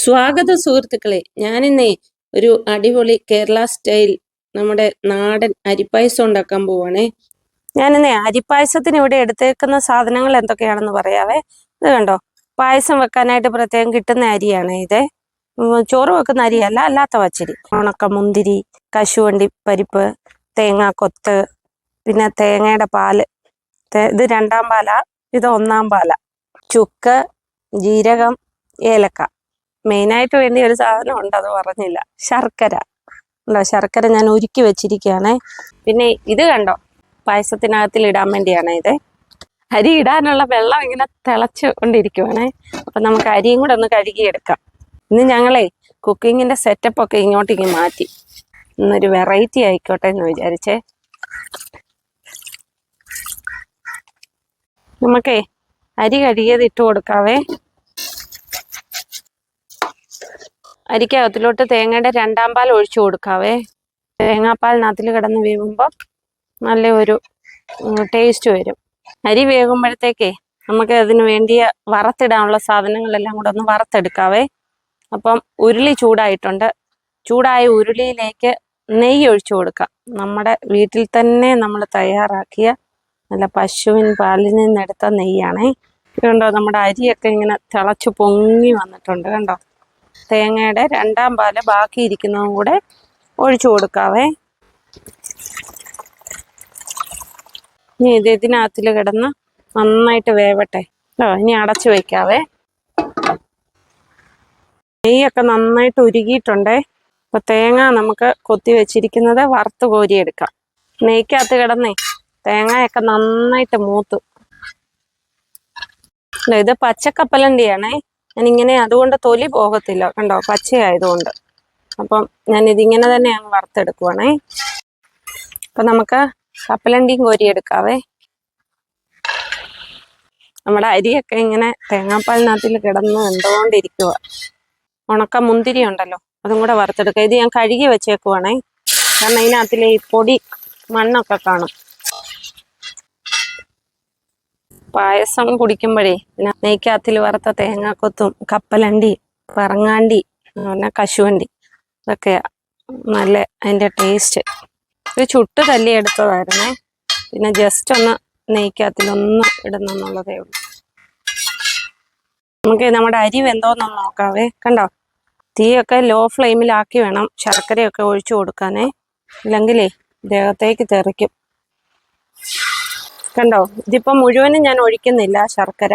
സ്വാഗതം സുഹൃത്തുക്കളെ. ഞാനിന്നേ ഒരു അടിപൊളി കേരള സ്റ്റൈൽ നമ്മുടെ നാടൻ അരിപ്പായസം ഉണ്ടാക്കാൻ പോവാണേ. ഞാനിന്നേ അരിപ്പായസത്തിന് ഇവിടെ എടുത്തേക്കുന്ന സാധനങ്ങൾ എന്തൊക്കെയാണെന്ന് പറയാവേ. ഇത് കണ്ടോ, പായസം വെക്കാനായിട്ട് പ്രത്യേകം കിട്ടുന്ന അരിയാണ് ഇത്. ചോറ് വെക്കുന്ന അരിയല്ല, അല്ലാത്ത പച്ചരി. ഉണക്ക മുന്തിരി, കശുവണ്ടി പരിപ്പ്, തേങ്ങാക്കൊത്ത്, പിന്നെ തേങ്ങയുടെ പാല്. ഇത് 2ാം പാലാ, ഇത് 1ാം പാലാ. ചുക്ക്, ജീരകം, ഏലക്ക. മെയിനായിട്ട് വേണ്ടിയ ഒരു സാധനം ഉണ്ട്, അത് പറഞ്ഞില്ല. ശർക്കര ഉണ്ടോ, ശർക്കര ഞാൻ ഉരുക്കി വെച്ചിരിക്കുകയാണേ. പിന്നെ ഇത് കണ്ടോ, പായസത്തിനകത്തിൽ ഇടാൻ വേണ്ടിയാണ് ഇത്. അരി ഇടാനുള്ള വെള്ളം ഇങ്ങനെ തിളച്ച് കൊണ്ടിരിക്കുവാണേ. അപ്പം നമുക്ക് അരിയും കൂടെ ഒന്ന് കഴുകിയെടുക്കാം. ഇന്ന് ഞങ്ങളെ കുക്കിങ്ങിൻ്റെ സെറ്റപ്പൊക്കെ ഇങ്ങോട്ടേക്ക് മാറ്റി. ഇന്നൊരു വെറൈറ്റി ആയിക്കോട്ടെ എന്ന് വിചാരിച്ചേ. നമുക്കേ അരി കഴുകിയത് ഇട്ട് കൊടുക്കാവേ. അരിക്കകത്തിലോട്ട് തേങ്ങയുടെ 2ാം പാൽ ഒഴിച്ചു കൊടുക്കാവേ. തേങ്ങാപ്പാലിനകത്തിൽ കിടന്ന് വേകുമ്പോൾ നല്ല ഒരു ടേസ്റ്റ് വരും. അരി വേകുമ്പോഴത്തേക്കേ നമുക്ക് അതിന് വേണ്ടിയ വറുത്തിടാനുള്ള സാധനങ്ങളെല്ലാം കൂടെ ഒന്ന് വറുത്തെടുക്കാവേ. അപ്പം ഉരുളി ചൂടായിട്ടുണ്ട്. ചൂടായ ഉരുളിയിലേക്ക് നെയ്യ് ഒഴിച്ചു കൊടുക്കാം. നമ്മുടെ വീട്ടിൽ തന്നെ നമ്മൾ തയ്യാറാക്കിയ നല്ല പശുവിൻ പാലിൽ നിന്നെടുത്ത നെയ്യാണേ. കണ്ടോ, നമ്മുടെ അരിയൊക്കെ ഇങ്ങനെ തിളച്ച് പൊങ്ങി വന്നിട്ടുണ്ട്. കണ്ടോ, തേങ്ങയുടെ 2ാം പാല് ബാക്കി ഇരിക്കുന്നതും കൂടെ ഒഴിച്ചു കൊടുക്കാവേ. ഇനി ഇതിനകത്തിൽ കിടന്ന് നന്നായിട്ട് വേവട്ടെ. ഇനി അടച്ചു വെക്കാവേ. നെയ്യൊക്കെ നന്നായിട്ട് ഉരുകിയിട്ടുണ്ടേ. അപ്പൊ തേങ്ങ നമുക്ക് കൊത്തി വെച്ചിരിക്കുന്നത് വറുത്ത് കോരിയെടുക്കാം. നെയ്ക്കകത്ത് കിടന്നേ തേങ്ങയൊക്കെ നന്നായിട്ട് മൂത്തു. ഇത് പച്ചക്കപ്പലണ്ടിയാണേ. ഞാനിങ്ങനെ അതുകൊണ്ട് തൊലി പോകത്തില്ല, കണ്ടോ, പച്ചയായതുകൊണ്ട്. അപ്പം ഞാൻ ഇതിങ്ങനെ തന്നെ അങ്ങ് വറുത്തെടുക്കുവാണേ. അപ്പം നമുക്ക് കപ്പലണ്ടിയും കോരിയെടുക്കാവേ. നമ്മുടെ അരിയൊക്കെ ഇങ്ങനെ തേങ്ങാപ്പാലിനകത്തിൽ കിടന്ന് വെന്തുകൊണ്ടിരിക്കുക. ഉണക്ക മുന്തിരി ഉണ്ടല്ലോ, അതും കൂടെ വറുത്തെടുക്കുക. ഇത് ഞാൻ കഴുകി വെച്ചേക്കുവാണേ, കാരണം ഇതിനകത്തിലെ ഈ പൊടി മണ്ണൊക്കെ കാണും. പായസം കുടിക്കുമ്പോഴേ നെയ്ക്കകത്തിൽ വറുത്ത തേങ്ങാക്കൊത്തും കപ്പലണ്ടി, പറങ്ങാണ്ടി, പിന്നെ കശുവണ്ടി, ഇതൊക്കെയാ നല്ല അതിൻ്റെ ടേസ്റ്റ്. ഇത് ചുട്ട് തല്ലി എടുത്തതായിരുന്നേ. പിന്നെ ജസ്റ്റ് ഒന്ന് നെയ്ക്കകത്തിലൊന്ന് ഇടുന്നെന്നുള്ളതേ ഉള്ളൂ. നമുക്ക് നമ്മുടെ അരി വെന്തോന്നൊന്ന് നോക്കാവേ. കണ്ടോ, തീയൊക്കെ ലോ ഫ്ലെയിമിലാക്കി വേണം ശർക്കരയൊക്കെ ഒഴിച്ചു കൊടുക്കാനേ, ഇല്ലെങ്കിലേ ദേഹത്തേക്ക് തെറിക്കും. കണ്ടോ, ഇതിപ്പം മുഴുവനും ഞാൻ ഒഴിക്കുന്നില്ല ശർക്കര,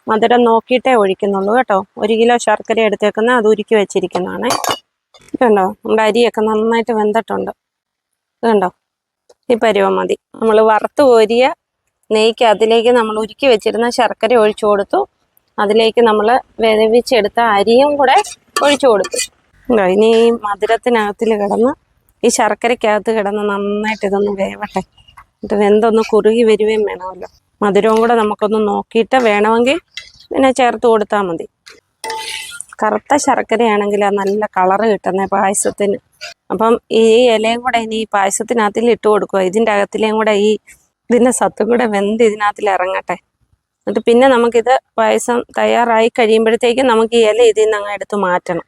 മധുരം നോക്കിയിട്ടേ ഒഴിക്കുന്നുള്ളൂ കേട്ടോ. 1 കിലോ ശർക്കര എടുത്തേക്കുന്ന, അത് ഉരുക്കി വെച്ചിരിക്കുന്നതാണ്. കണ്ടോ, നമ്മുടെ അരിയൊക്കെ നന്നായിട്ട് വെന്തിട്ടുണ്ട്. കണ്ടോ, ഈ പരുവം മതി. നമ്മൾ വറുത്ത് കോരിയ നെയ്ക്ക് അതിലേക്ക് നമ്മൾ ഉരുക്കി വെച്ചിരുന്ന ശർക്കര ഒഴിച്ചു കൊടുത്തു. അതിലേക്ക് നമ്മൾ വേവിച്ചെടുത്ത അരിയും കൂടെ ഒഴിച്ചു കൊടുത്തു. ഇനി ഈ മധുരത്തിനകത്തിൽ കിടന്ന്, ഈ ശർക്കരയ്ക്കകത്ത് കിടന്ന് നന്നായിട്ട് ഇതൊന്ന് വേവട്ടെ. ഇത് വെന്തൊന്ന് കുറുകി വരുകയും വേണമല്ലോ. മധുരവും കൂടെ നമുക്കൊന്ന് നോക്കിയിട്ട് വേണമെങ്കിൽ പിന്നെ ചേർത്ത് കൊടുത്താൽ മതി. കറുത്ത ശർക്കരയാണെങ്കിൽ നല്ല കളറ് കിട്ടുന്നേ പായസത്തിന്. അപ്പം ഈ ഇലയും കൂടെ ഇനി ഈ പായസത്തിനകത്തിൽ ഇട്ട് കൊടുക്കുക. ഇതിൻ്റെ അകത്തിലേയും കൂടെ ഇതിൻ്റെ സത്തും കൂടെ വെന്ത് ഇതിനകത്തിൽ ഇറങ്ങട്ടെ. എന്നിട്ട് പിന്നെ നമുക്കിത് പായസം തയ്യാറായി കഴിയുമ്പോഴത്തേക്കും നമുക്ക് ഈ ഇല ഇതിൽ നിന്ന് അങ്ങ് എടുത്ത് മാറ്റണം.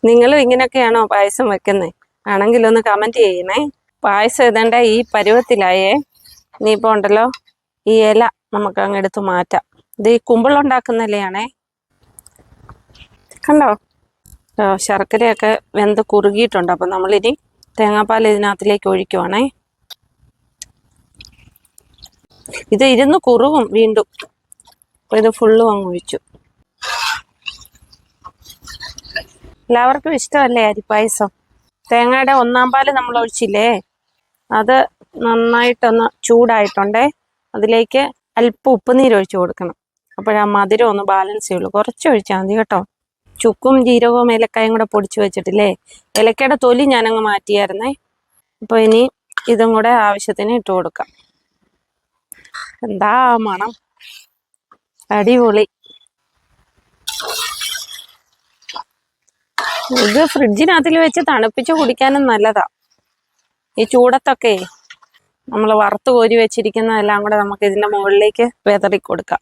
നിങ്ങളും ഇങ്ങനെയൊക്കെയാണോ പായസം വെക്കുന്നത്? ആണെങ്കിലൊന്ന് കമൻറ്റ് ചെയ്യണേ. പായസം ഇതേണ്ട ഈ പരുവത്തിലായേ. ഇനിയിപ്പോൾ ഉണ്ടല്ലോ, ഈ ഇല നമുക്ക് അങ്ങ് എടുത്ത് മാറ്റാം. ഇത് ഈ കുമ്പിളുണ്ടാക്കുന്ന ഇലയാണേ. കണ്ടോ, ശർക്കരയൊക്കെ വെന്ത് കുറുകിയിട്ടുണ്ട്. അപ്പം നമ്മളിനി തേങ്ങാപ്പാൽ ഇതിനകത്തിലേക്ക് ഒഴിക്കുവാണേ. ഇത് ഇരുന്ന് കുറുകും വീണ്ടും. അപ്പോൾ ഇത് ഫുള്ളും അങ്ങ് ഒഴിച്ചു. എല്ലാവർക്കും ഇഷ്ടമല്ലേ അരിപ്പായസം? തേങ്ങയുടെ 1ാം പാല് നമ്മൾ ഒഴിച്ചില്ലേ, അത് നന്നായിട്ടൊന്ന് ചൂടായിട്ടുണ്ടേ. അതിലേക്ക് അല്പം ഉപ്പുനീര് ഒഴിച്ചു കൊടുക്കണം. അപ്പോഴാ മധുരം ഒന്ന് ബാലൻസ് ചെയ്യുള്ളൂ. കുറച്ച് ഒഴിച്ചാൽ മതി കേട്ടോ. ചുക്കും ജീരകവും ഏലക്കായും കൂടെ പൊടിച്ചു വെച്ചിട്ടില്ലേ, ഏലക്കയുടെ തൊലി ഞാനങ്ങ് മാറ്റിയായിരുന്നേ. അപ്പോൾ ഇനി ഇതും കൂടെ ആവശ്യത്തിന് ഇട്ട് കൊടുക്കാം. എന്താ മണം, അടിപൊളി. ഇത് ഫ്രിഡ്ജിനകത്തിൽ വെച്ച് തണുപ്പിച്ച് കുടിക്കാനും നല്ലതാ. ഈ ചൂടത്തൊക്കെ നമ്മൾ വറുത്ത് കോരി വെച്ചിരിക്കുന്നതെല്ലാം കൂടെ നമുക്ക് ഇതിൻ്റെ മുകളിലേക്ക് വിതറി കൊടുക്കാം.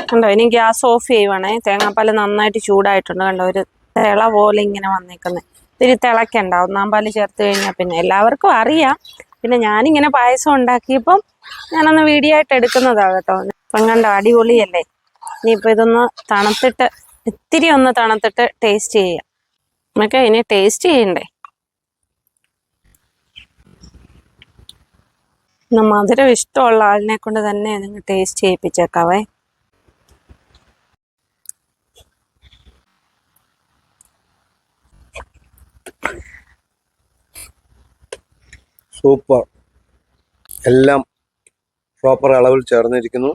കണ്ടോ, ഇനി ഗ്യാസ് ഓഫ് ചെയ്യുവാണേ. തേങ്ങാപ്പാൽ നന്നായിട്ട് ചൂടായിട്ടുണ്ട്. കണ്ടോ, ഒരു തിള പോലെ ഇങ്ങനെ വന്നേക്കുന്നത്. ഇത്തിരി തിളക്കണ്ട, ഒന്നാം പാല് ചേർത്ത് കഴിഞ്ഞാൽ പിന്നെ എല്ലാവർക്കും അറിയാം. പിന്നെ ഞാനിങ്ങനെ പായസം ഉണ്ടാക്കിയപ്പം ഞാനൊന്ന് വീഡിയോ ആയിട്ട് എടുക്കുന്നതാ കേട്ടോ. ഇപ്പം കണ്ടോ, അടിപൊളിയല്ലേ. ഇനിയിപ്പോൾ ഇതൊന്ന് തണുത്തിട്ട്, ഇത്തിരി ഒന്ന് തണുത്തിട്ട് ടേസ്റ്റ് ചെയ്യാം. നമുക്ക് ഇനി ടേസ്റ്റ് ചെയ്യണ്ടേ. മധുരം ഇഷ്ടമുള്ള ആളിനെ കൊണ്ട് തന്നെ നിങ്ങൾ ടേസ്റ്റ് ചെയ്യിപ്പിച്ചേക്കാവേ. സൂപ്പർ, എല്ലാം പ്രോപ്പർ അളവിൽ ചേർന്നിരിക്കുന്നു.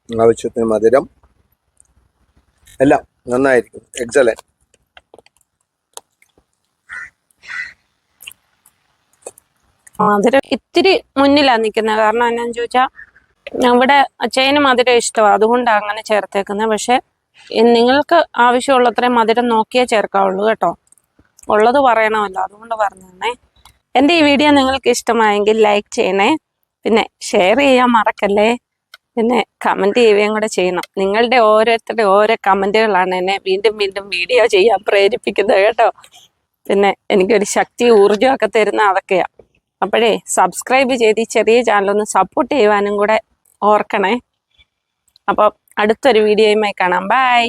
ആവശ്യത്തിന് മധുരം, എല്ലാം നന്നായിരിക്കും. എക്സലന്റ്. മധുരം ഇത്തിരി മുന്നിലാണ് നിൽക്കുന്നത്. കാരണം എന്നാന്ന് ചോദിച്ചാൽ ഇവിടെ അച്ഛന് മധുരം ഇഷ്ടമാണ്, അതുകൊണ്ടാണ് അങ്ങനെ ചേർത്തേക്കുന്നത്. പക്ഷെ നിങ്ങൾക്ക് ആവശ്യമുള്ളത്രയും മധുരം നോക്കിയേ ചേർക്കാവുള്ളൂ കേട്ടോ. ഉള്ളത് പറയണമല്ലോ, അതുകൊണ്ട് പറഞ്ഞേ. എൻ്റെ ഈ വീഡിയോ നിങ്ങൾക്ക് ഇഷ്ടമായെങ്കിൽ ലൈക്ക് ചെയ്യണേ, പിന്നെ ഷെയർ ചെയ്യാൻ മറക്കല്ലേ, പിന്നെ കമൻറ്റ് ചെയ്യുകയും കൂടെ ചെയ്യണം. നിങ്ങളുടെ ഓരോരുത്തരുടെ ഓരോ കമൻറ്റുകളാണ് എന്നെ വീണ്ടും വീണ്ടും വീഡിയോ ചെയ്യാൻ പ്രേരിപ്പിക്കുന്നത് കേട്ടോ. പിന്നെ എനിക്കൊരു ശക്തി ഊർജ്ജമൊക്കെ തരുന്ന അതൊക്കെയാണ്. അപ്പോഴേ സബ്സ്ക്രൈബ് ചെയ്ത് ഈ ചെറിയ ചാനലൊന്ന് സപ്പോർട്ട് ചെയ്യുവാനും കൂടെ ഓർക്കണേ. അപ്പോൾ അടുത്തൊരു വീഡിയോയുമായി കാണാം. ബൈ.